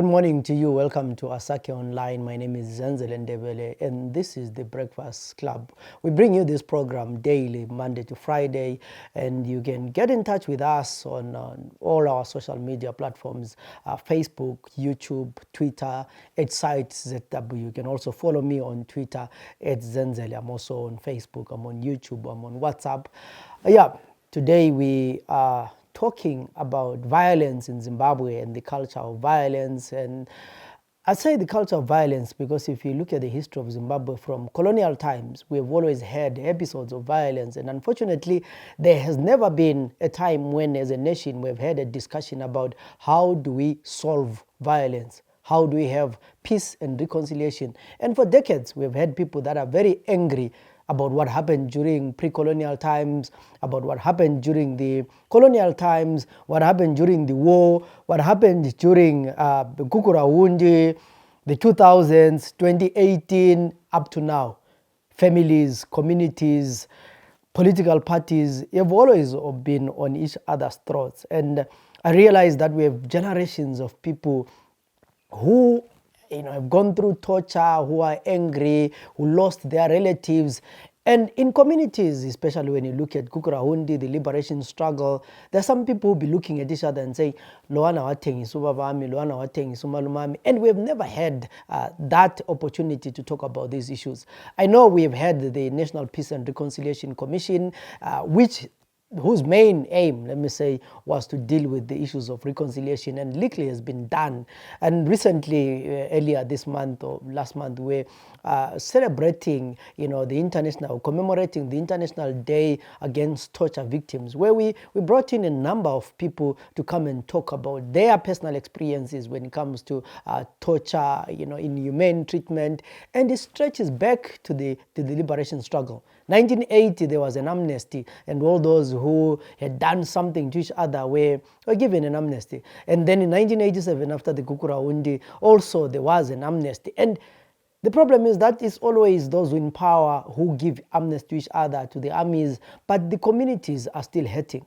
Good morning to you. Welcome to Asake Online. My name is Zenzele Ndebele, and this is the Breakfast Club. We bring you this program daily, Monday to Friday, and you can get in touch with us on all our social media platforms, Facebook, YouTube, Twitter, at site ZW. You can also follow me on Twitter at Zenzele. I'm also on Facebook, I'm on YouTube, I'm on WhatsApp. Today we are talking about violence in Zimbabwe and the culture of violence. And I say the culture of violence because if you look at the history of Zimbabwe from colonial times, we have always had episodes of violence. And unfortunately, there has never been a time when as a nation we've had a discussion about how do we solve violence? How do we have peace and reconciliation? And for decades, we've had people that are very angry about what happened during pre-colonial times, about what happened during the colonial times, what happened during the war, what happened during the Gukurahundi, the 2000s, 2018, up to now. Families, communities, political parties have always been on each other's throats. And I realize that we have generations of people who have gone through torture, who are angry, who lost their relatives. And in communities, especially when you look at Gukurahundi, the liberation struggle, there's some people who be looking at each other and say, Loana watengi subabami, Loana watengi sumalumami. And we've never had that opportunity to talk about these issues. I know we've had the National Peace and Reconciliation Commission, whose main aim, let me say, was to deal with the issues of reconciliation, and little has been done. And recently, earlier this month or last month, we're celebrating, commemorating the International Day Against Torture Victims, where we brought in a number of people to come and talk about their personal experiences when it comes to torture, inhumane treatment, and it stretches back to the liberation struggle. 1980, there was an amnesty, and all those who had done something to each other were given an amnesty. And then in 1987, after the Gukurahundi, also there was an amnesty. And the problem is that it's always those in power who give amnesty to each other, to the armies, but the communities are still hurting.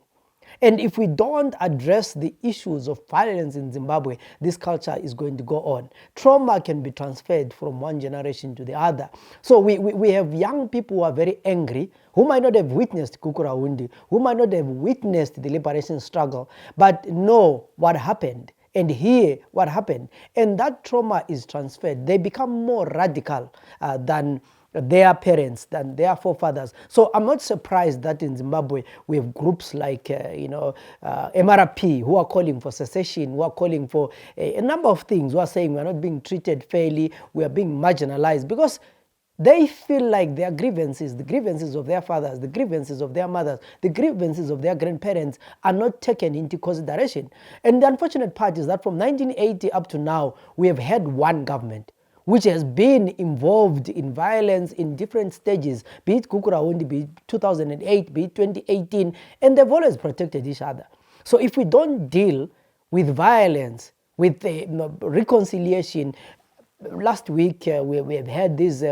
And if we don't address the issues of violence in Zimbabwe, this culture is going to go on. Trauma can be transferred from one generation to the other. So we have young people who are very angry, who might not have witnessed Gukurahundi, who might not have witnessed the liberation struggle, but know what happened and hear what happened. And that trauma is transferred. They become more radical than their parents, than their forefathers. So I'm not surprised that in Zimbabwe we have groups like MRP who are calling for secession, who are calling for a number of things, who are saying we're not being treated fairly, we are being marginalized, because they feel like their grievances, the grievances of their fathers, the grievances of their mothers, the grievances of their grandparents are not taken into consideration. And the unfortunate part is that from 1980 up to now, we have had one government which has been involved in violence in different stages, be it Gukurahundi, be it 2008, be it 2018, and they've always protected each other. So if we don't deal with violence, with reconciliation, last week we have had these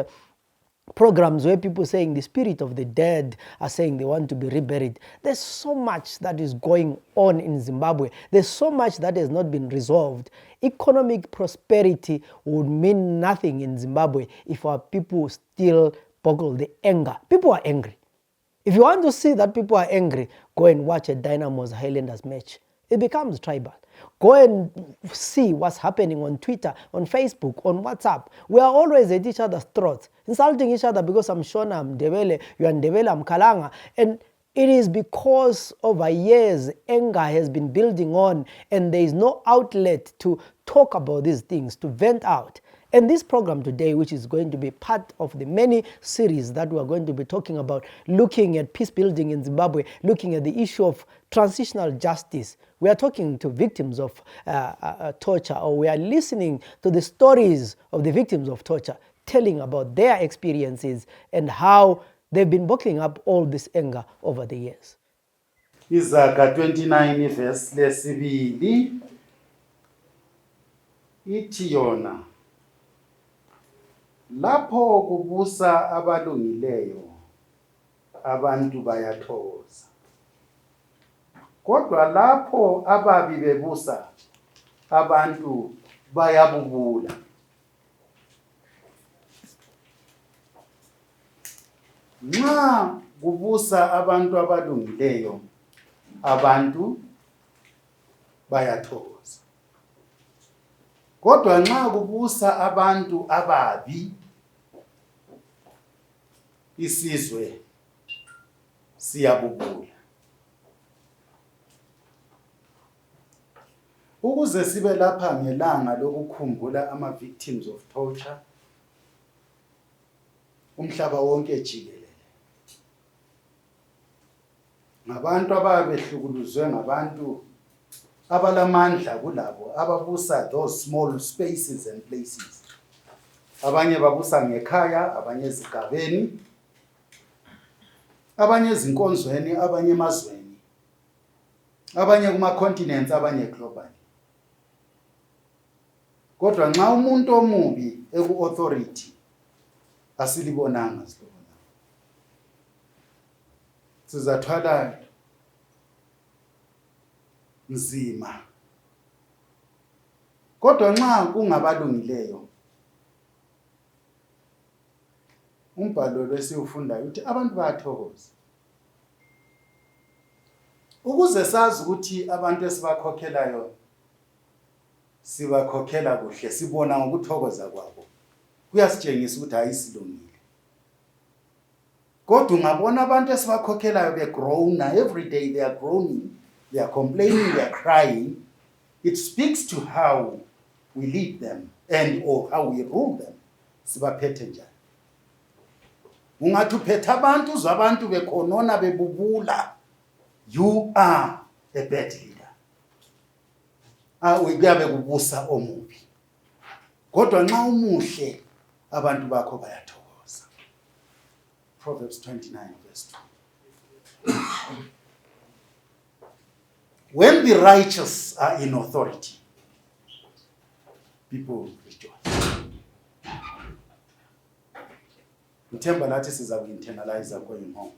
programs where people saying the spirit of the dead are saying they want to be reburied. There's so much that is going on in Zimbabwe. There's so much that has not been resolved. Economic prosperity would mean nothing in Zimbabwe if our people still boggle the anger. People are angry. If you want to see that people are angry, go and watch a Dynamo's Highlanders match. It becomes tribal. Go and see what's happening on Twitter, on Facebook, on WhatsApp. We are always at each other's throats, insulting each other because I'm Shona, I'm Ndebele, you are Ndebele, I'm Kalanga. And it is because over years, anger has been building on, and there is no outlet to talk about these things, to vent out. And this program today, which is going to be part of the many series that we are going to be talking about, looking at peace building in Zimbabwe, looking at the issue of transitional justice. We are talking to victims of torture, or we are listening to the stories of the victims of torture, telling about their experiences and how they've been bottling up all this anger over the years. Izaga 29 verse lesibili ithi yona lapho kubusa abalungileyo abantu bayathokoza, kodwa lapho ababi bebusa abantu bayabubula. Nxa kubusa abantu abalungileyo, abantu bayathokoza. Kodwa nxa kubusa abantu ababi, isizwe siyabubula. Ukuze sibe lapha ngelanga lokukhumbula ama-victims of torture, umhlaba wonke jikelele, ngabantu ababehlukuluzwe ngabantu abalamandla kulabo ababusa those small spaces and places. Abanye babusa ngekhaya, abanye ezigabeni, abanye ezinkonzweni, abanye emazweni, abanye kuma-continents, abanye globally. Kodwa nxa umuntu omubi eku-authority asilibonanga silibonanga, sizathwala nzima. Kodwa nxa kungabalungileyo, umbhalo lesiwufundayo uthi abantu bayathokoza. Ukuze sazi ukuthi abantu esibakhokhelayo sibakhokhela kuhle, sibona ngokuthokoza kwabo, kuyasitshengisa ukuthi ayisilungile. Kodwa ungabona abantu esibakhokhelayo begrowna, every day they are growing, they are complaining, they are crying, it speaks to how we lead them and or how we rule them. Sibaphethe njani. Ungathi uphethe abantu zabantu bekhonona bebubula, you are a bad leader. Kuyabe kubusa omubi. Kodwa nxa umuhle, abantu bakho bayathokoza. Proverbs 29 verse 2. When the righteous are in authority, people rejoice. Ngithemba lathi siza ku-internalize going home.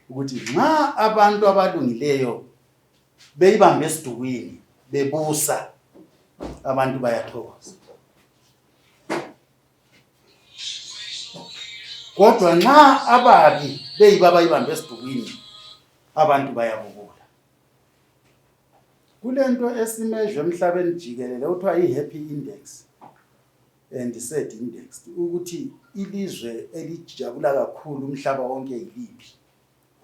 Ukuthi nxa abantu abalungileyo beyibambe esidukwini, bebusa, abantu bayathokoza. Kodwa nxa ababi beyibayibambe esidukwini, abantu bayabubula. Kulento esimejwe emhlabeni jikelele uthiwa i-happy index and sad index, ukuthi ilizwe elijabula kakhulu umhlaba wonke yiliphi,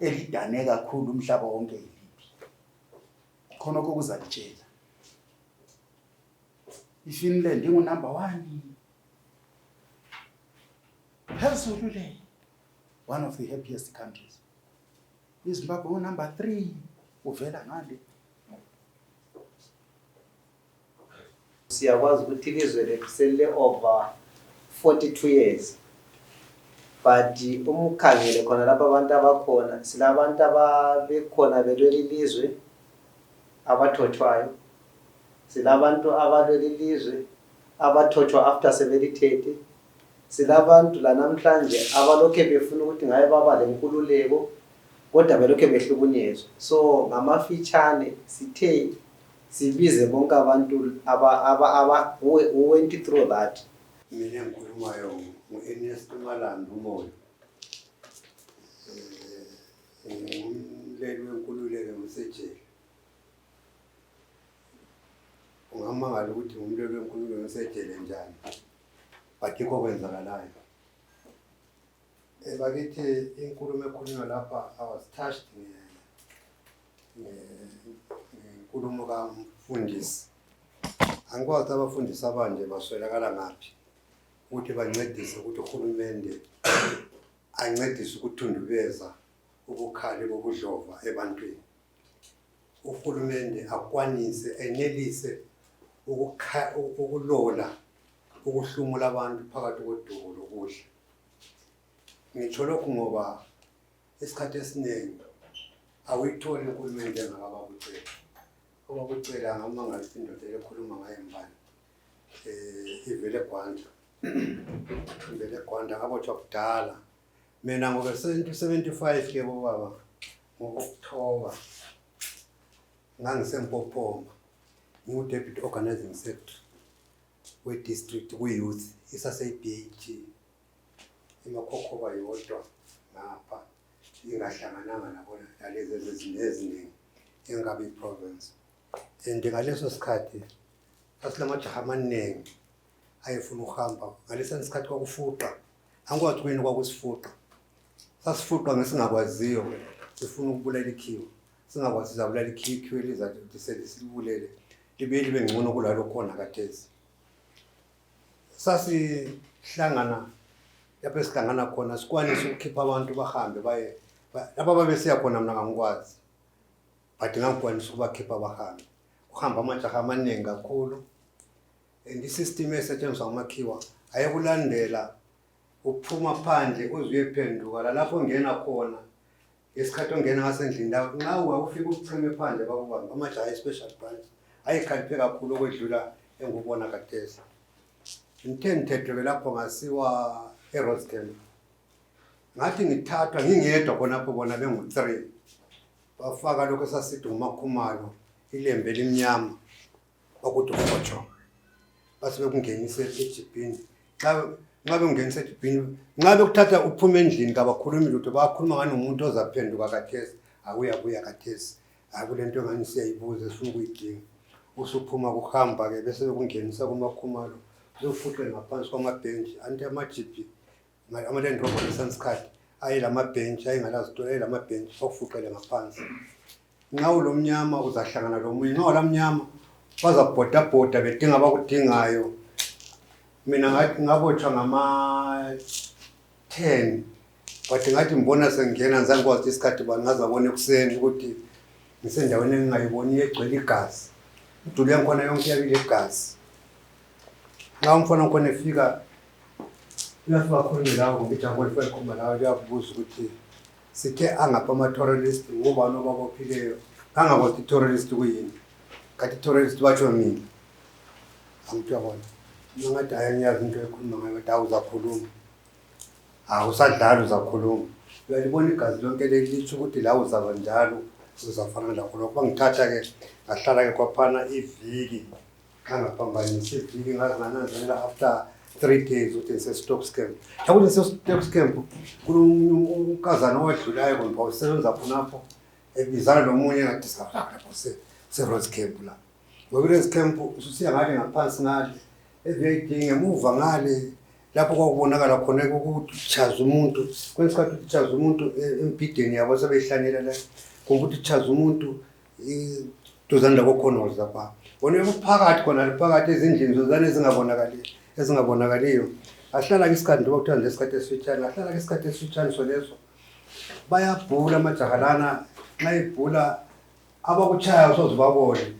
elidane kakhulu umhlaba wonke yiliphi. Khonokho kuzalitshela. IFinland ingunumber 1. Phezulu le, one of the happiest countries. IZimbabwe unumber 3, uvela ngale. Siyakwazi ukuthi ilizwe lethu selile over 42 years. But umkhangele khona lapha abantu abakhona, silabantu ababekhona belwela ilizwe abathothwayo. Silabantu abalwela ilizwe abathothwa after sebelithethe. Silabantu lanamhlanje abalokhe befuna ukuthi ngaye baba lenkululeko kodwa belokhe behlukunyezwa. So ngamafitshane sithe sibize bonke abantu who went through that. Mina ngikhulumayo ngu-Ernest Malanda umoya. Umleli wenkululeko ngisejele. Ungamangala ukuthi umleli wenkululeko ngisejele njani. Bakikho kwenzakalayo. Bakithi inkulumo ekhulunywa lapha, I was touched inkulumo kamfundisi. Angikwazi abafundisi abanje baswelakala ngaphi ukuthi bancedise ukuthi uhulumende ancedise ukuthundubeza ubukhali bobudlova ebantwini. Uhulumende akwanise enelise ukulola ukuhlumula abantu phakathi kodumo lokudla. Ngitsho lokhu ngoba isikhathi esiningi awuyitholi uhulumende engakababucela. Obabucela ngamangala indoda ekhuluma ngaye mbani. Ivele Gwanda. Ivele Gwanda ngabotshwa kudala. Mina ngoba 75 ke bobaba ngokuthoba. Ngangisempophoma. Ngiwu-Deputy Organizing Secretary we-district kwi-youth isase-BAT imakhokhoba yodwa ngapha ingahlangananga nabona nalezi ezinye eziningi engabe i-province. And ngaleso sikhathi sasilamajaha amaningi ayefuna ukuhamba ngalesa sikhathi kwakufuqa angikwazi kuyini kwakusifuqa sasifuqa ngesingakwaziyo sifuna ukubulala ikhiwa singakwazi zabulala ikhiwa elizathi selibulele libe libe ngcono kulalo khona kathesi sasihlangana lapho esihlangana khona sikwanisa ukukhipha abantu bahambe baye lapha babesiya khona mina ngangikwazi but ngakwanisa ukubakhipha bahambe kuhamba amajaha amaningi kakhulu and i-system esetshenziswa ngamakhiwa ayekulandela uphuma phandle uzuye phenduka lapho ongena khona isikhathi ongena ngasendlini la nxa ufika ukuchime phandle bakubamba amajaha special branch ayikhaliphe kakhulu okwedlula engubona kathesi ngithethe lapho ngasiwa eRoscamp ngathi ngithathwa ngingedwa khonapho bona bengu3 bafaka lokho esasithi ngumakhumalo ilembe limnyama ukuthi ufotsho base bekungenisa eJibhini ngabe ungenisa eJibhini ngabe ukuthatha uphume endlini kabakhulumi lutho bakhuluma ngani umuntu ozaphenduka kathesi akuya kathesi akulento ngani siyayibuza sifuna ukuyidinga usuphuma kuhamba ke bese bekungenisa kumakhumalo uzofuqe ngaphansi kwamabhenji anti amajipi ama-Land Rover leSanskart ayilamabhenji ayingalazitolo ayilamabhenji okufuqele ngaphansi nxa ulomnyama uzahlangana lomunye nxa olamnyama bazabhoda bedinga abakudingayo mina ngathi ngabotshwa ngama-10 but ngathi ngibona sengena ngizakwazi isikhathi bangazabona ekuseni ukuthi ngisendaweni engingayiboni egcwele igazi idulu yangikhona yonke yabile igazi nxa umfana wakhona efika uyafika khona lawo ngijabule fela khoma lawo uyabuza ukuthi sithe angapha ama-terrorist ngubani obabophileyo angakwazi i-terrorist kuyini kanti i-terrorist batsho mina angithi uyabona ngathi ayanyazi into ekhuluma ngayo ngathi awuzakhuluma awusadlala uzakhuluma uyalibona igazi lonke litsho ukuthi la uzaba njalo uzafana lakho lokho bangithatha-ke ngahlala-ke kwaphana iviki angaphambanisa iviki ngazingananzelela after 3 days ukuthi ngisestocks camp yakuthi ngisestocks camp kunomkazana owadlulayo konpa usebenza khonapho ebizana nomunye ngathi lapho se-Rose Camp la ngoba i-Rose Camp ususiya ngale ngaphansi ngale eVID ngemuva ngale lapho kwakubonakala khona ukuthi uchaza umuntu kwesikhathi uchaza umuntu empideni yabo sebehlanyela la ukuthi uchaza umuntu iduzane labo khona lapha bona phakathi khona phakathi ezindlini zozane ezingabonakaliyo ahlala isikhathi njengoba kuthiwa nje isikhathi esifitshane ahlala isikhathi esifitshane soleso bayabhula amajahalana nxa ibhula abakuchaya usozibabone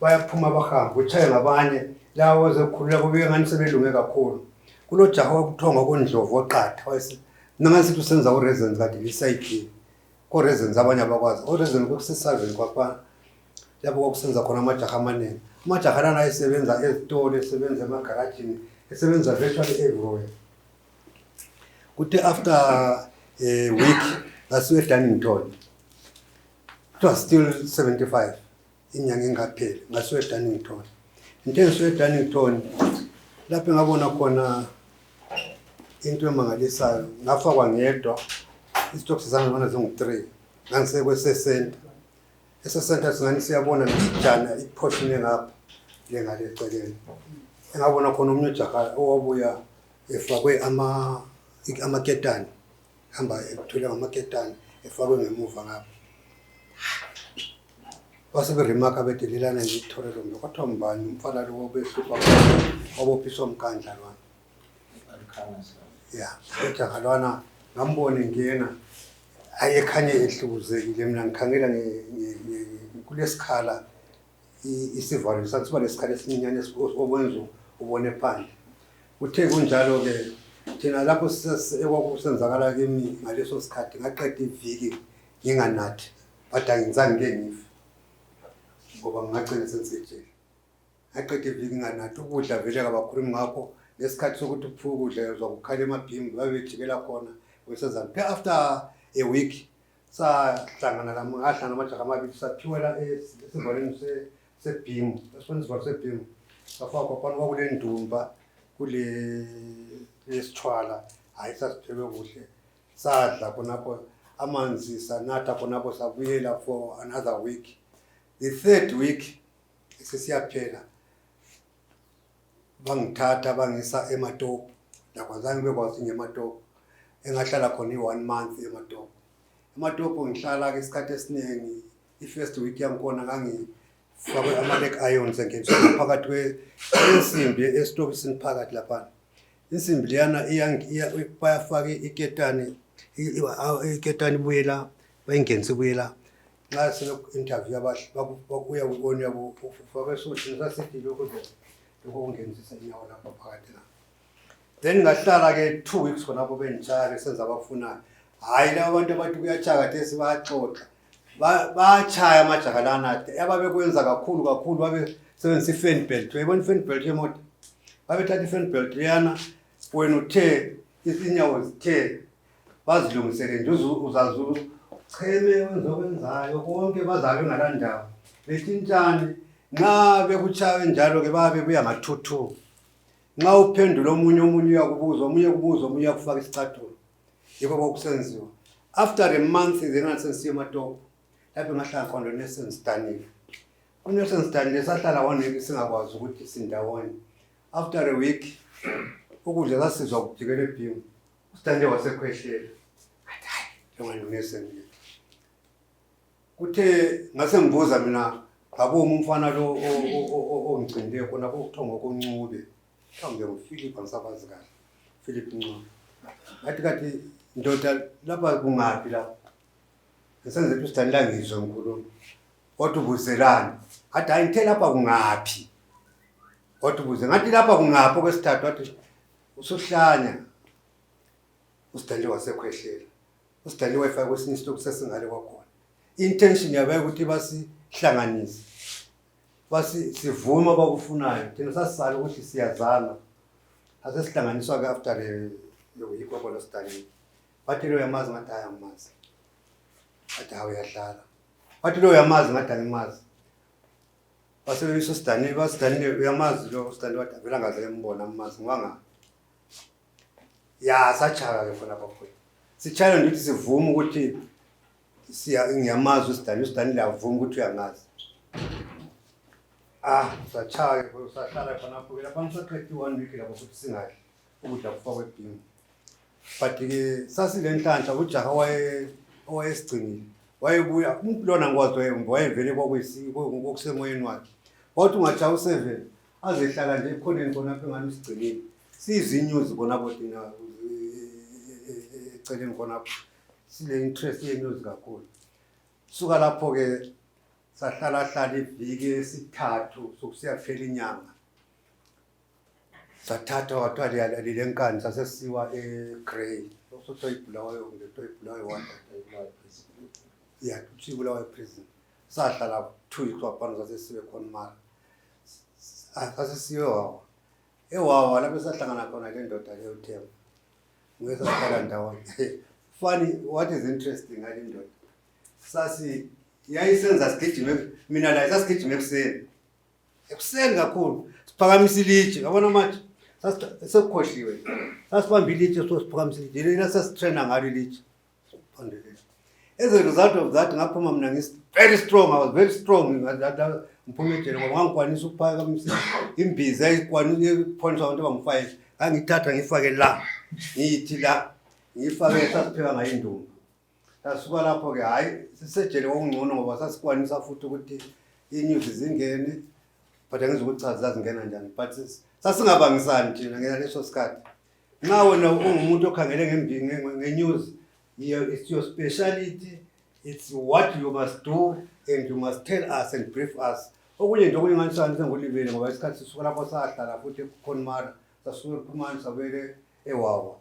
bayaphuma bahamba uchaye ngabanye lawo zekhulula kube ngani sebelunge kakhulu kulo jaha wakuthiwa kondlovu oqatha nangasithi usenza ureasons kade lisayikhi ko reasons abanye abakwazi o-reasons kokusesaveni kwaphana lapho kwakusenza khona amajaha amaningi amajaha lana ayesebenza ezitolo esebenza emagarajini esebenza virtually everywhere kuthi after a week ngasiwe eDannington it was still 75 inyanga engapheli ngasiwe eDannington ngisiwe eDannington lapho ngabona khona into emangalisayo ngafakwa ngedwa isitokisi zami ngibona zingu3 ngangisekwe sesenta esesenta singani siyabona ngijana iportion engapha lengale eceleni engabona khona umunye ujaha owabuya efakwe amaketani hamba ekuthula ngamaketani efakwe ngemuva ngapha base beremarka bethi lelana ngithole lombe kwathiwa mbani umfana lo obehlupha obophiswa umkandla lwana ya ujaha lwana ngambone ngena ayekhanye ehlukuzekile mina ngikhangela kulesikhala isivalo sathi lesikhala esincinyane obwenza ubone phandle uthe kunjalo ke thina lapho ekwakusenzakala kimi ngaleso sikhathi ngaqeda iviki nginganathi but angizange ngife ngoba ngingagcina sensejele ngaqeda iviki nganathi ukudla vele kabakhulumi ngakho lesikhathi sokuthi uphuke ukudla uzokukhala emabhimbi babejikela khona wesezana phe after a week sahlangana amajaha amabili saphiwela esivalweni sebhimu esifuna isivalo sebhimu safakwa phana kwakule ndumba kule lesithwala hayi sasiphekwe kuhle sadla khonapho amanzi sanatha khonapho sabuyela for another week. The third week sesiyaphela bangithatha bangisa eMatopo nakwazange bekwazi ngeMatopo engahlala khona i1 month eMatopo. eMatopo ngihlala ke isikhathi esiningi i-first week yangkhona ngangifakwe ama-leg irons engeniswa phakathi kwensimbi esitokisini phakathi lapha. Insimbi leyana bayafaka iketani ibuyela bayingenisa ibuyela nxa sebe-interview bakuya kubona ufake sothini sasithi lokho ungenisisa inyawo lapha phakathi la. Then ngahlala ke 2 weeks khonapho benditshaya besenza abafunayo. Hayi laba bantu abathi kuyatshaya kathesi bayaxoxa bachaya amajakalana ababekwenza kakhulu babesebenzisa i-fan belt. Uyayibona i-fan belt yemoto babethatha i-fan belt leyana wena uthe izinyawo zithe bazilungisele nje uzazulu cheme wenzokwenzayo konke bazabe ngalandawo betshintshane nxa bekuchawe njalo ke babe buya ngathuthu nxa uphendula omunye uyakubuza omunye uyakufaka isicathulo yiko bokusenziwa. After a month then sensiye eMatopo lapho ngahlala khona noNelson Stanley. uNelson Stanley sahlala 1 week singakwazi ukuthi sindawone. After a week ukudla sasizwa ukujikela eBhimu uStanley wasekhwehlela hayi njengoba noNelson kuthe ngase ngibuza mina ngabo umfana lo ongicindile khona kuthongo koncube mhlawumbe nguPhilip angisabazi kahle Philip Ncube kathi ndoda lapha kungaphi lapha ngisenze uStanley angizwe ngikhuluma kodwa ubuzelani athi hayi ngithe lapha kungaphi kodwa ubuze ngathi lapha kungaphi okwesithathu wathi usuhlanya uStanley wasekhwehlela. uStanley wayefaka kwesinye isitoko sesingale kwakhona. Intention yabaye ukuthi basihlanganise sivuma abakufunayo thina sasisala ukuthi siyazana asesihlanganiswa ke after week kwakho Stanley bathi lo yamazi ngathi ayamazi bathi hawe yadlala bathi lo yamazi ngathi angimazi basebenzisa uStanley uyamazi lo uStanley wathi vela ngaze ngembona amazi ngwanga ya sachaka ke khona bakho sichayela ngithi sivuma ukuthi ngiyamazi uStanley avuma ukuthi uyangazi sachaka sahlala khona lapho lapha ngisaqedwe 1 week lapho futhi singadli ukudla kufakwe eBhimu. But ke sasilenhlanhla ujaha owayesigcinile wayebuya lona ngikwazi wayevele kokusemoyeni wakhe wathi ungatsha u7 azehlala nje ekhoneni khona lapha engani usigcinile sizinews khona bodina eceleni khona sile interest yenews kakhulu. Suka lapho ke sahlala iviki esithathu sokusiyaphela inyanga sathatha wathiwa lenkani sasesiwa eGrey sokuthi ibulawayo ibulawayo prison sahlala 2 weeks waphana sasesiwe khona mara sasesiwe ewawa lapho sahlangana khona le ndoda leyo Themba ngesahlala ndawonye. Funny, what is interesting ngale ndoda yayisenza sigijime mina la sasigijime ekuseni kakhulu siphakamisa ilitshe yabona manje sesikhohliwe sasibamba ilitshe sosiphakamisa ilitshe lena sasitraina ngalo ilitshe siphondele. As a result of that ngaphuma mina very strong. I was very strong mphumejele ngoba ngangikwanisa ukuphakamisa imbiza ayikwanisa ukuphonisa abantu abang5 ngangithatha ngifake la ngithi la ngifake sasipheka ngayo indumba. Sasuka lapho ke hayi sisejele okungcono ngoba sasikwanisa futhi ukuthi inews zingene but angizokuchaza zingena njani but sasingabangisani thina ngaleso sikhathi. Nxa wena ungumuntu okhangele ngenews it's your speciality, it's what you must do and you must tell us and brief us. Okunye nje okulinganisana sengolivele ngoba isikhathi sisuka lapho sahlala futhi ekhonmara sasuka ekhumani sabele ewawa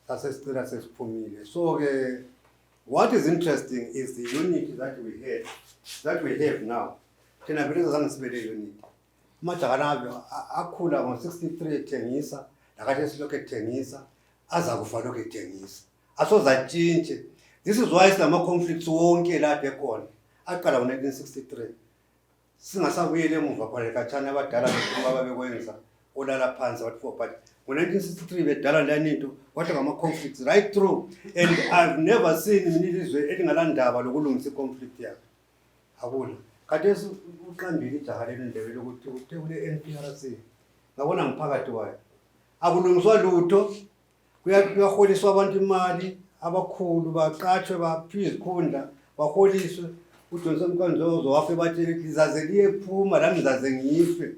sasesicela sesiphumile. So ke what is interesting is the unity that we have now. Thina vele zange sibele unity. Amajakana akhula ngo63 ethengisa lakathi silokho ethengisa aza kufa lokho ethengisa asozatshintshe. This is why silama conflicts wonke lapha ekhona aqala ngo1963 singasabuyele emuva phale kathana abadala bethu ababekwenza olala phansi wathi for but ngo-1963 bedala leyani into kwathi ngama-conflicts right through and I've never seen mina ilizwe elingalandaba lokulungisa i-conflict yakhe akula khathesi uqambile ijaha leli ndebele ukuthi uthe kule NPRC ngabona ngiphakathi wayo akulungiswa lutho kuyaholiswa abantu imali abakhulu baqatshwe baphiwe izikhundla baholiswe uJohnson Mkanzozo wafe batshele lizaze liyephuma la ngizaze ngife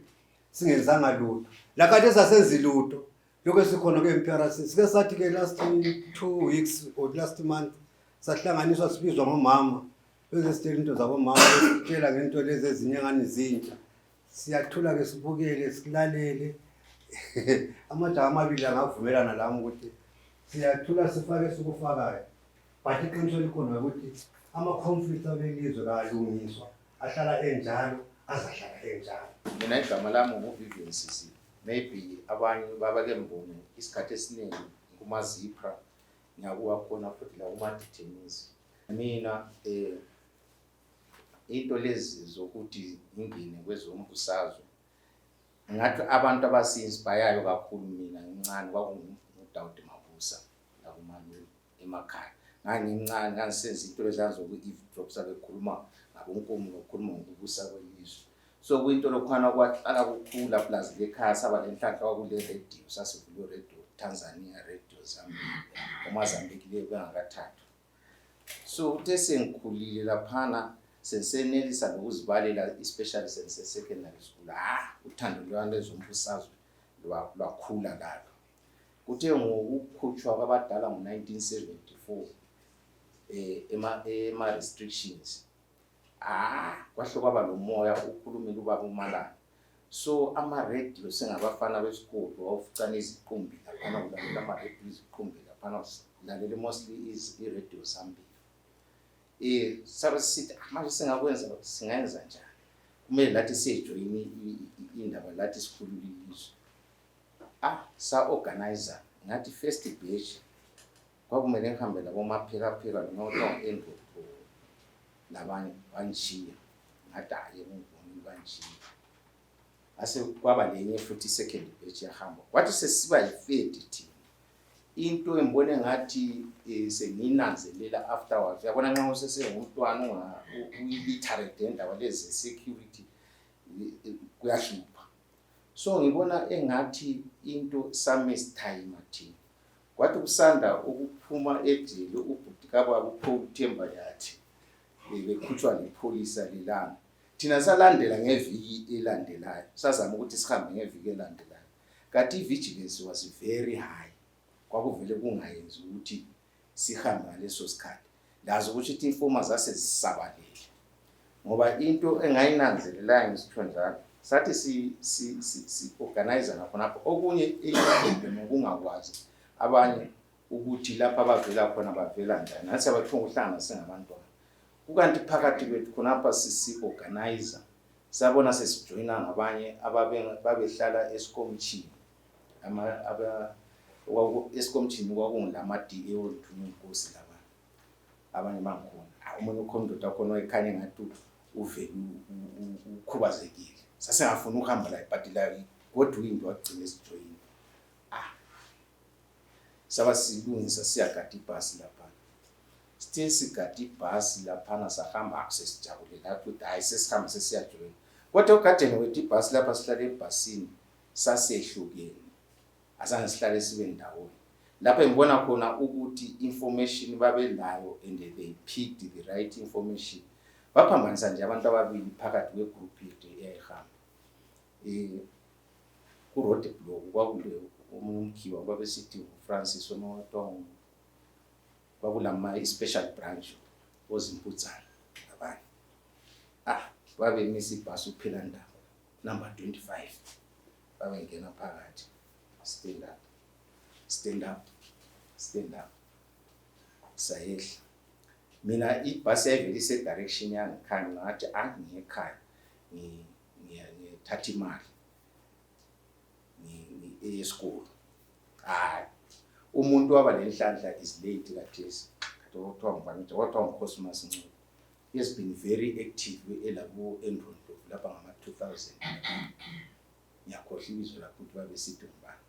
singenzanga lutho la kade sasenzi lutho lokho sikhona kweMPRC sike sathi ke last 2 weeks or last month sahlanganiswa sibizwa ngomama bese sitshela into zabo mama sitshela ngento lezi ezinyangani izintsha siyathula ke sibukele silalele amajaha amabili angavumelana lami ukuthi siyathula sifake sikufakayo but iqiniso likhona ukuthi ama-conflict abelizwe kalungiswa ahlala enjalo azahlala enjalo. Mina igama lami nguVivian Sisi. Maybe abanye babake mbone isikhathi esiningi kumaZipra ngiyakuwa khona futhi la kumaDetermines. Mina into lezi zokuthi ngingene kwezombusazwe ngathi abantu abasi-inspire kakhulu mina ngincane kwakunguDawudi Mabuza la kuMandulo emakhaya. Ngangimncane ngangisenza into lezazo ku-eavesdrop sabekhuluma ngabonkomo ngokukhuluma ngokubusa kwelizwe. So kuyinto lokhana kwahlala kukhula plus lekhaya saba lenhlanhla kwakule radio sasivule radio Tanzania radio Zambia uMozambique le bengakathathu. So uthe sengikhulile laphana sensenelisa nokuzibalela especially sense secondary school uthando lwami lezombusazwe lwakhula lalo. Kuthe ngokukhutshwa kwabadala ngo-1974 ema restrictions kwahle kwaba nomoya ukhulumela ubaba uMalana. So ama-radio singabafana besikole wawuficana iziqumbi laphana kulalela ama-radio iziqumbi laphana lalela mostly i-radio Zambia. Sabe sithi manje singakwenza singenza njani kumele lathi sijoyine indaba lathi sikhulule ilizwe. Sa-organizer ngathi first batch kwakumele ngihambe labo maphekapheka noTong Endlovu labanye banjhiya ngathi hayi ngivumi banjhiya. Ase kwaba lenye futhi second batch yahamba kwathi sesiba yi-third thina into embone ngathi senginanzelela afterwards yabona nxa usesengumntwana uyiliterate endaba lezi security kuyahlupha. So ngibona engathi into some time thina kwathi kusanda ukuphuma ejele ubhuti kababa uPaul Themba yathi bekhutshwa lipolisa lilanga thina salandela ngeviki elandelayo sazama ukuthi sihambe ngeviki elandelayo kanti vigilance was very high kwakuvele kungayenzi ukuthi sihambe ngaleso sikhathi lazo ukuthi informa zase zisabalele ngoba into engayinanzelelayo ngisitsho njalo sathi si organizer nakhonapho okunye ngokungakwazi abanye ukuthi lapha abavela khona bavela njani nathi abathunga uhlanga singabantwana kukanti phakathi kwethu khonapha sisi-organizer sabona sesijoyina ngabanye babehlala esikomishini esikomishini kwakungilama-DA oluthunywa inkosi laba abanye bangikhona omunye ukhondoda khona wayekhanye ngathi uvele ukhubazekile sasengafuna ukuhamba la but la godwind wagcina esijoyini saba silungisa siyagada ibhasi laphana sithe sigada ibhasi laphana sahamba akusesijabule lapho ukuthi hayi sesihambe sesiyajoyina kodwa ugadeni wethu ibhasi lapha sihlala ebhasini sasehlukene azange sihlale sibe ndawonye lapho ngibona khona ukuthi information babelayo and they picked the right information baphambanisa nje abantu ababili phakathi kwegroup yethu eyayihamba ku-road block kwakule omunye umkhiwa babesithi uFrancis Onotongo kwakulama special branch ozimpudzana abanye babemisa ibhasi uphela ndaba number 25 babengena phakathi stand up sayehla mina ibhasi yayivele ise-direction yangikhaya ngathi ngiyekhaya ngiyathatha imali eyesikole umuntu waba lenhlanhla is late kathesi kuthiwa ngubani kwathiwa nguCosmas Ncube has been very active elabo Endrondlovu lapha ngama 2000 ngiyakhohlwa izwe lapho ukuthi babesithi ngubani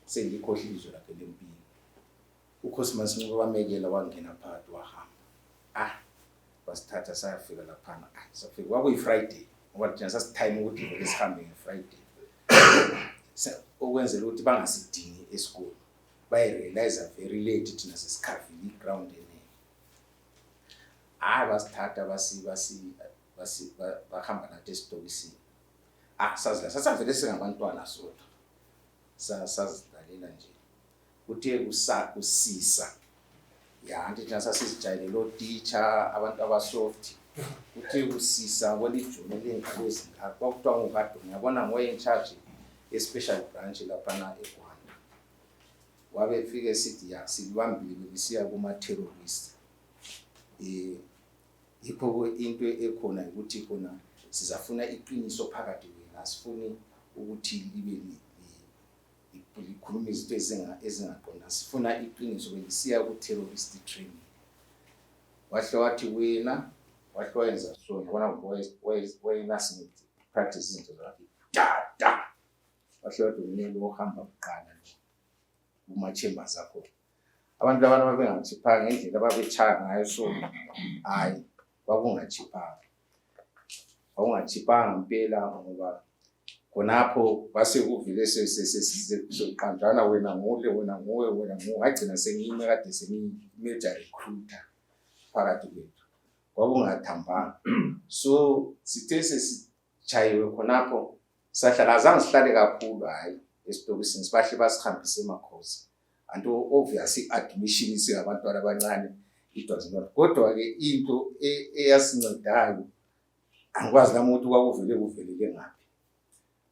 sengikhohlwa izwe lakhe lempilo uCosmas Ncube wamekela wangena phakathi wahamba wasithatha sayafika laphana safika kwakuyi Friday ngoba thina sasitime ukuthi vele sihambe ngeFriday okwenzela ukuthi bangasidingi esikole bayirealize very late thina sesikhavile iground enene basithatha bahamba nathi esitokisini sazila sasavele singabantwana sodwa sazidalela nje kuthe kusisa anti thina sasizijayele lo teacher abantu abasoft kuthe kusisa kwelijoni lengalo ezingaka kwakuthiwa ngokade ngiyabona ngoye in charge especially branch laphana eGwanda wabe fike sithi silibambile besiya kuma terrorist yikho into ekhona ukuthi khona sizafuna iqiniso phakathi kwena asifuni ukuthi libe likhuluma izinto ezingaqonda sifuna iqiniso belisiya ku terrorist training wahle wathi wena wahle wenza so ngibona wena singithi practice izinto zakhe wahle wathi wena ohamba kuqala kuma chambers akho abantu labana babengachiphanga ngendlela babechaya ngayo so hayi wakungachiphanga impela ngoba khonapho base kuvile seqanjana wena nguwe agcina sengiyime kade sengi-major recruiter phakathi kwethu kwakungathambanga so sithe sesichayiwe khonapho sahlala azange sihlale kakhulu hayi esitokisini sibahle basihambise emakhosi and obviously admission isingabantwana abancane it was not kodwa-ke into eyasincedayo angikwazi nami ukuthi kuvelele ngaphi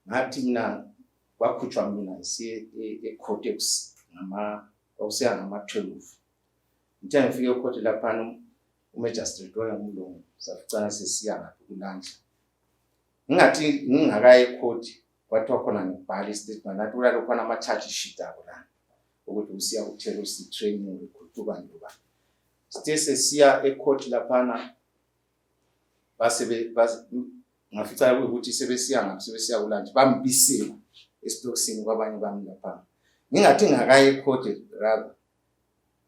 ngathi mina kwakhutshwa mina siye eCortex kwakusiya ngama-12 ngithe ngifike eCortex laphana uMagistrate wayengumlungu saficana sesiya ngaphi kulunch ngingathi ngingakaye eCortex kwathiwa khona ngibhala istatement nathi kulalo khona ama-charge sheet abo lana ukuthi usiya ku-terrorist training recruitment nduba sithe sesiya eCortex laphana ngafica ukuthi sebesiya kulunch bambisela esitokisini kwabanye bami lapha ngingathi ngakaye eCortex rather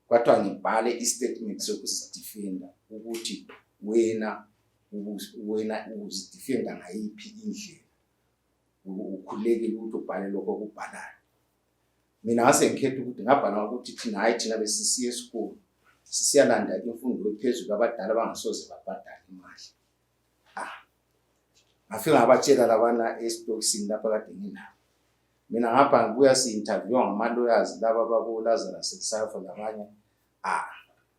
kwathiwa ngibhale istatement sokuzidefenda ukuthi wena uzidefenda ngayiphi indlela ukhulekile ukuthi ubhale lokho okubhalayo mina ngase ngikhetha ukuthi ngabhala ukuthi thina besisiya esikole sisiyalanda imfundo ephezulu abadala bangasoze babhadale imali ngafika ngabatshela labana esitokisini lapha kade nginabo mina ngapha ngibuya si-interview ngama-lawyers laba bako-Lazarus Safa labanye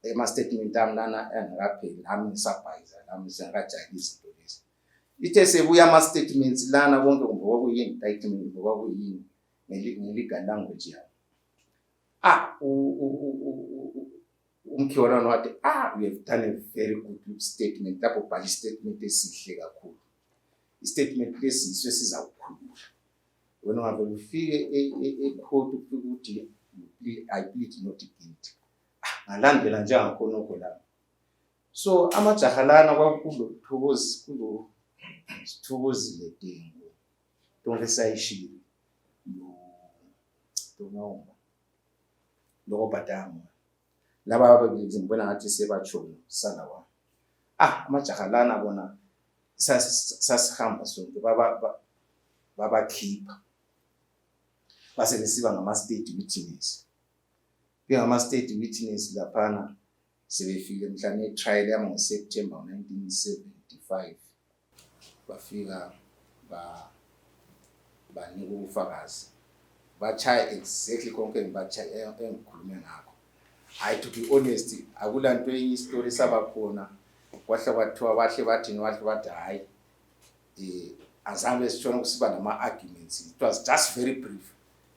ema-statement ami lana engakapheli nami ngisabhayiza nami sengakajayela izinto lezi ithe sebuya ama-statements lana konke kumbe kwakuyini indictment kumbe kwakuyini nge-legal language yabo umkhiwa lana wathi we have done a very good statement lapho ubhala istatement esihle kakhulu istatement lesi yiso esizawukhulula wena ngabe ufike ecourt ufike ukuthi I plead not guilty ngalandela njengakhonoko la so amajaha lana kwakulo Sithokozile Dengu Tonke Sayishile lo Badamu laba ababili ngibona ngathi sebachona salawa amajaha lana bona sasihamba sonke babakhipha base besiba ngama-state witness ngama-state witness laphana sebefike mhlawumbe i-trial yami ngoSeptember 1975 bafika banika ubufakazi bachaya exactly konke ngibachaya engikhulume ngakho hayi to be honest akulanto enye istory sabakhona kwahle kwathiwa bahle bathi hayi azange sitshona kusiba nama-arguments it was just very brief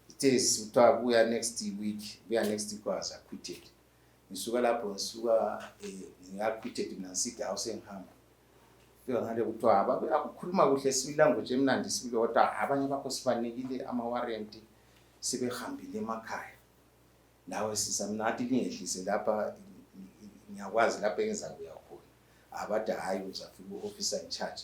it is uthiwa buya next week was acquitted ngisuka lapho ngi-acquitted mina ngisithi hawu sengihamba fika ngale kuthiwa akukhuluma kuhle sibili language emnandi sibili kodwa abanye bakho sibanikile ama-warrant sebehambile emakhaya lawe sisamnathi lingehlise lapha ngiyakwazi lapha engiza kuya khona abathi hayi uzafika u-officer in charge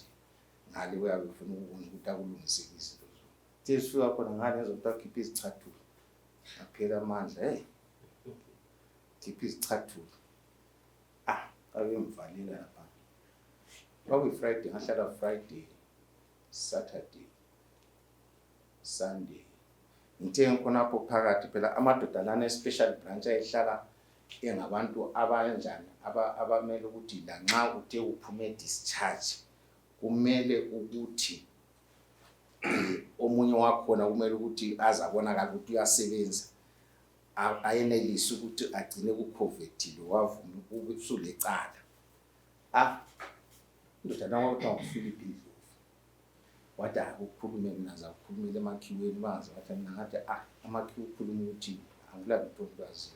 ngale uyabe ufuna ukubona ukuthi akulungiseke izinto zo. Uthe sifika khona ngale ngizothi akhiphe izicathulo aphela amandla khipha izicathulo abemvalela lapha. Kwakuyi-Friday, ngahlala Friday, Saturday, Sunday. Ngithe ngikhonapho phakathi phela amadoda lana e-special branch ayehlala engabantu abanjani abamele ukuthi la nxa uthe uphume discharge kumele ukuthi omunye wakhona kumele ukuthi azabonakala ukuthi uyasebenza ayenelisi ukuthi agcine ku-covetile wavuma ukusulecala. Indoda nawe kuthiwa nguPhilip Ndlovu wathi ukukhulume mina zakukhulumela emakhiweni bangaze wathi mina ngathi amakhiwo ukhuluma ukuthi angilabo ntokazi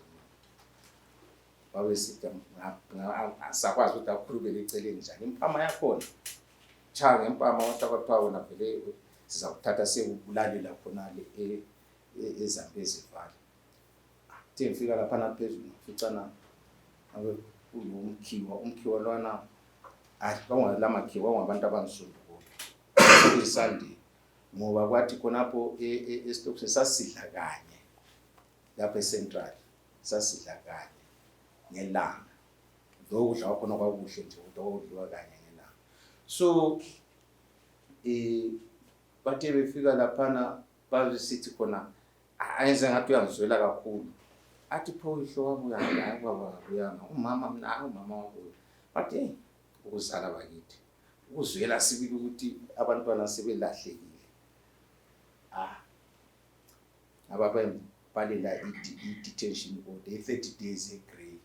wawesithi asakwazi ukuthi akhulumele eceleni njani impama yakhona cha ngempama wathi kwathiwa wona vele sizakuthatha sekubulalela khonale eZambezi Valley. Uthe ngifika lapha naphezulu ngificana umkhiwa lwana kwangalamakhiwa kwangabantu abansundu kodwa iSunday ngoba kwathi khonapho eStokes sasidla kanye lapha eCentral sasidla kanye ngelanga lokudla kwakhona kwakuhle nje ukudliwa kanye ngelanga. So bathe befika laphana bazisithi khona ayenze ngathi uyangizwela kakhulu athi pho ihlo wami uyanga umama mina umama wakho bathi ukuzala bakithi ukuzwela sibili ukuthi abantwana sebelahlekile ababembalela i-detention order 30 days eGrey.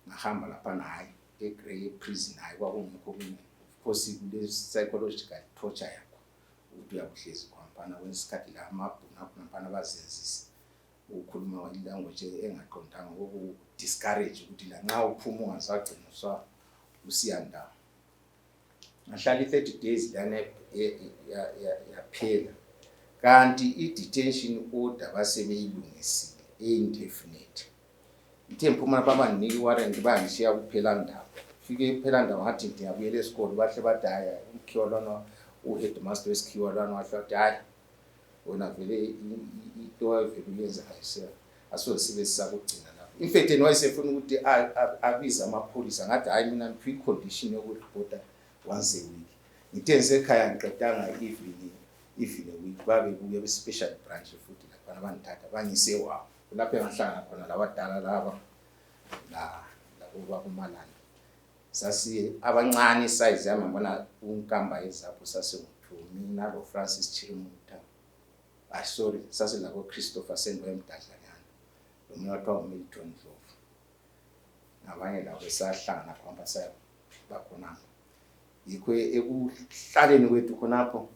Ngahamba laphana hayi eGrey prison hayi kwakungekho kunye of course kule psychological torture yakho ukuthi uyabuhlezi kwampana kwesikhathi la amabhuna kwampana bazenzisa ukukhuluma ilanguage engaqondanga ngoku discourage ukuthi la nxa uphuma ungazagcina usiyanda. Ngahlala i-30 days lana yaphela kanti i-detention order basebeyilungisile indefinite. Ngithe mphuma babanginiki warrant bangishiya kuphela ndaba fike phela ndaba ngathi ngiyabuyela esikole bahle badaya umkhiwa lona uheadmaster wesikhiwa lona wahle wathi hayi wona vele into wayevele uyenza ayise asosibe sisakugcina lapho. In fact wayesefuna ukuthi abiza amapholisa ngathi hayi mina ngiphi condition yokureport once a week. Ngithe ngisekhaya ngiqedanga even a week babe kuye special branch futhi lapha abanthatha bangise wabo lapho engahlanga khona labadala laba labo kumalana sasi abancane size yami ngibona unkamba ezapho sasenguthu mina lo Francis Chirimuta sorry sase labo Christopher Sendwe Mdadlanyana lo mina wathiwa Milton Ndlovu nabanye labo sahlangana kwamba bakhona yikho ekuhlaleni kwethu khonapho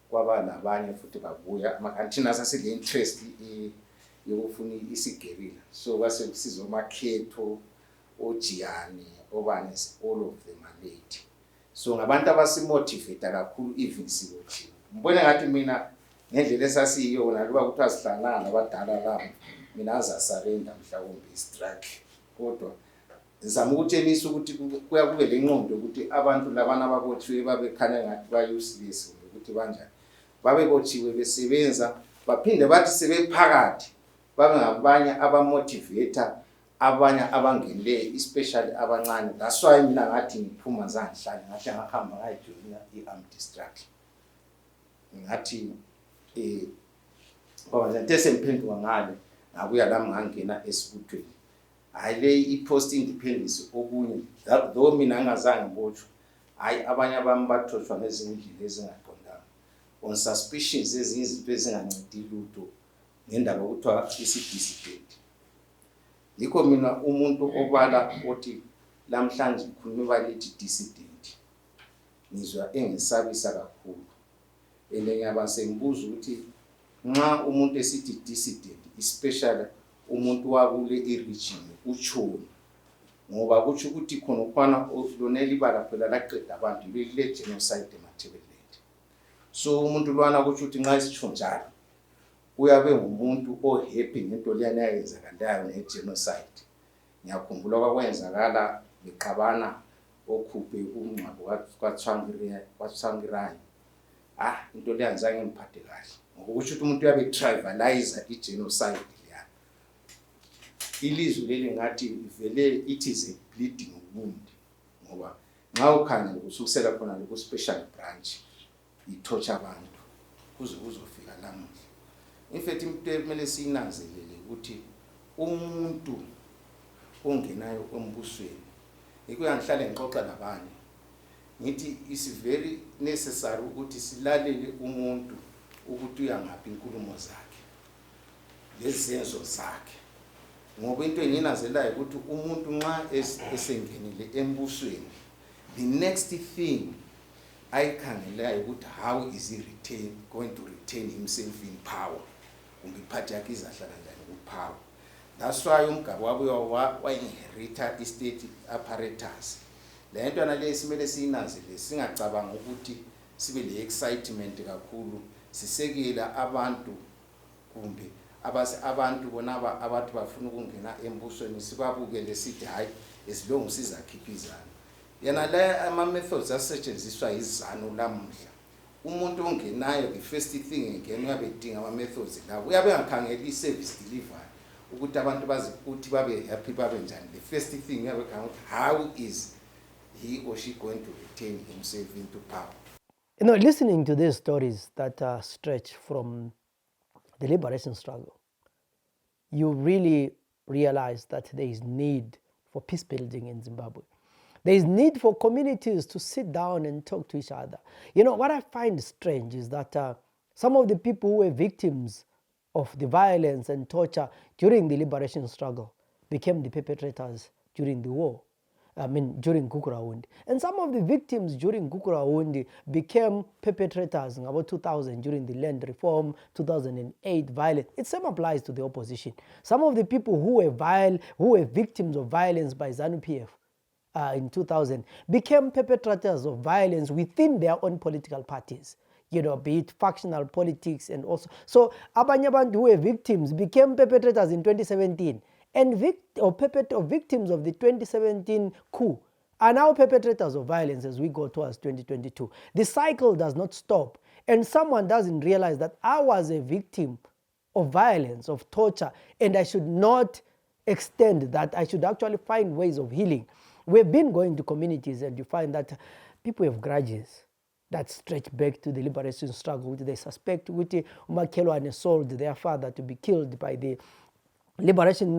kwaba nabanye futhi babuya amakanthina sasile interest yokufuna isigerila so kwase kusizo makhetho oJiyani obani all of them are late. So ngabantu abasimotivate kakhulu even sibotshiwe mbone ngathi mina ngendlela esasiyona loba kuthiwa sihlangana nabadala labo mina azasurrender mhlawumbe istrike kodwa ngizama ukutshenisa ukuthi kuya kube lenqondo ukuthi abantu labana ababotshiwe babekhanya ngathi ba-useless ukuthi banjani babebotshiwe besebenza baphinde bathi sebephakathi babe ngabanye abamotivator abanye abangenele especially abancane. That's why mina ngathi ngiphuma zangihlale ngahle ngahamba ngayijoina i-armed destruction ngathi ngoba nje semphenduka ngale ngabuya la ngangena esibuthweni hayi le i-post independence okunye though mina ngazange ngibotshwe hayi abanye abami bathoshwa ngezindlela ezingaqondanga on suspicions ezinye izinto ezingancedi lutho ngendaba ukuthiwa isi-dissident. Yikho mina umuntu obala othi lamhlanje ngikhuluma balithi dissident ngizwa engisabisa kakhulu ngiyaba sengibuza ukuthi nxa umuntu esithi dissident especially umuntu wakule i-region utshoni ngoba kutsho ukuthi khona ukwana loneli bala phela laqeda abantu le genocide eMatabeleland. So umuntu lwana kutsho ukuthi nxa isitshonjalo uyabe ngumuntu ohappy ngento leyana yenzakalayo ne-genocide. Ngiyakhumbula kwakwenzakala beqabana okhuphe umngcwabo kwaTsvangirai. Into leyo angizange ngiphathe kahle. Ngokusho ukuthi umuntu uyabe tribalize i-genocide leya. Ilizwe leli ngathi vele it is a bleeding wound. Ngoba nxa ukhangele kusukisela khona ku special branch i-torture abantu kuze kuzofika lamuhla. In fact into ekumele siyinanzelele ukuthi umuntu ongenayo embusweni ikuya ngihlale ngixoxa nabanye ngithi is very necessary ukuthi silalele umuntu ukuthi uyangaphi inkulumo zakhe lezenzo zakhe, ngoba into enginazelayo ukuthi umuntu nxa esengenile embusweni the next thing ayikhangelayo ukuthi how is he going to retain himself in power, kumbe iphathi yakhe izahlala njani ku-power. That's why umgabo wabo wa-inherita i-state apparatus. Le nto nale simele siyinazele singacabanga ukuthi sibe le excitement kakhulu sisekela abantu kumbe abantu bona abantu bafuna ukungena embusweni sibabukele sithi hayi esilongu sizakhiphizana. Yena la ama-methods asetshenziswa izanu lamuhla. Umuntu ongenayo the first thing engene uyabe edinga ama-methods lawo uyabe engakhangela i-service delivery ukuthi abantu bazi ukuthi babe happy babe njani. The first thing uyabe ekhangela how is he or she going to retain himself into power. You know, listening to these stories that stretch from the liberation struggle, you really realize that there is need for peace building in Zimbabwe. There is need for communities to sit down and talk to each other. You know, what I find strange is that some of the people who were victims of the violence and torture during the liberation struggle became the perpetrators during the war. During Gukurahundi. And some of the victims during Gukurahundi became perpetrators in about 2000 during the land reform, 2008 violence. It same applies to the opposition. Some of the people who were victims of violence by ZANU-PF in 2000 became perpetrators of violence within their own political parties. You know, be it factional politics and also. So abanye abantu who were victims became perpetrators in 2017. And victims of the 2017 coup are now perpetrators of violence as we go towards 2022. The cycle does not stop. And someone doesn't realize that I was a victim of violence, of torture, and I should not extend that. I should actually find ways of healing. We've been going to communities and you find that people have grudges that stretch back to the liberation struggle, which they suspect Umakhelwane sold their father to be killed by the liberation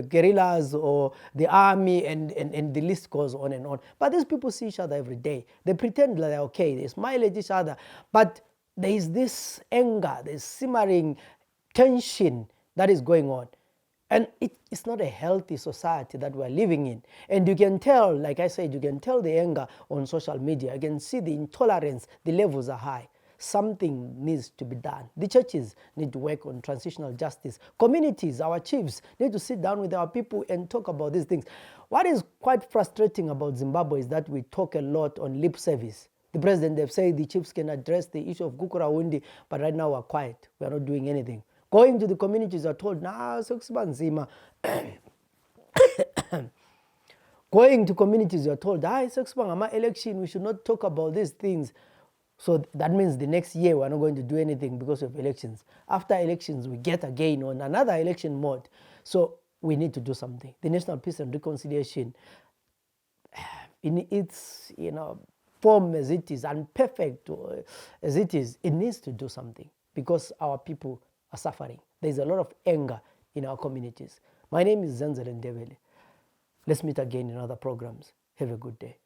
guerrillas or the army, and the list goes on and on. But these people see each other every day. They pretend like they're okay, they smile at each other, but there is this anger, this simmering tension that is going on. And it's not a healthy society that we're living in. And you can tell, like I said, you can tell the anger on social media. You can see the intolerance, the levels are high. Something needs to be done. The churches need to work on transitional justice. Communities, our chiefs, need to sit down with our people and talk about these things. What is quite frustrating about Zimbabwe is that we talk a lot on lip service. The president, they've said the chiefs can address the issue of Gukurahundi, but right now we're quiet. We're not doing anything. Going to the communities are told, nah, Soksibanzima. Going to communities, you're told, election, we should not talk about these things. So that means the next year we're not going to do anything because of elections. After elections, we get again on another election mode. So we need to do something. The National Peace and Reconciliation, in its form as it is, imperfect as it is, it needs to do something because our people are suffering. There's a lot of anger in our communities. My name is Zenzele Ndebele. Let's meet again in other programs. Have a good day.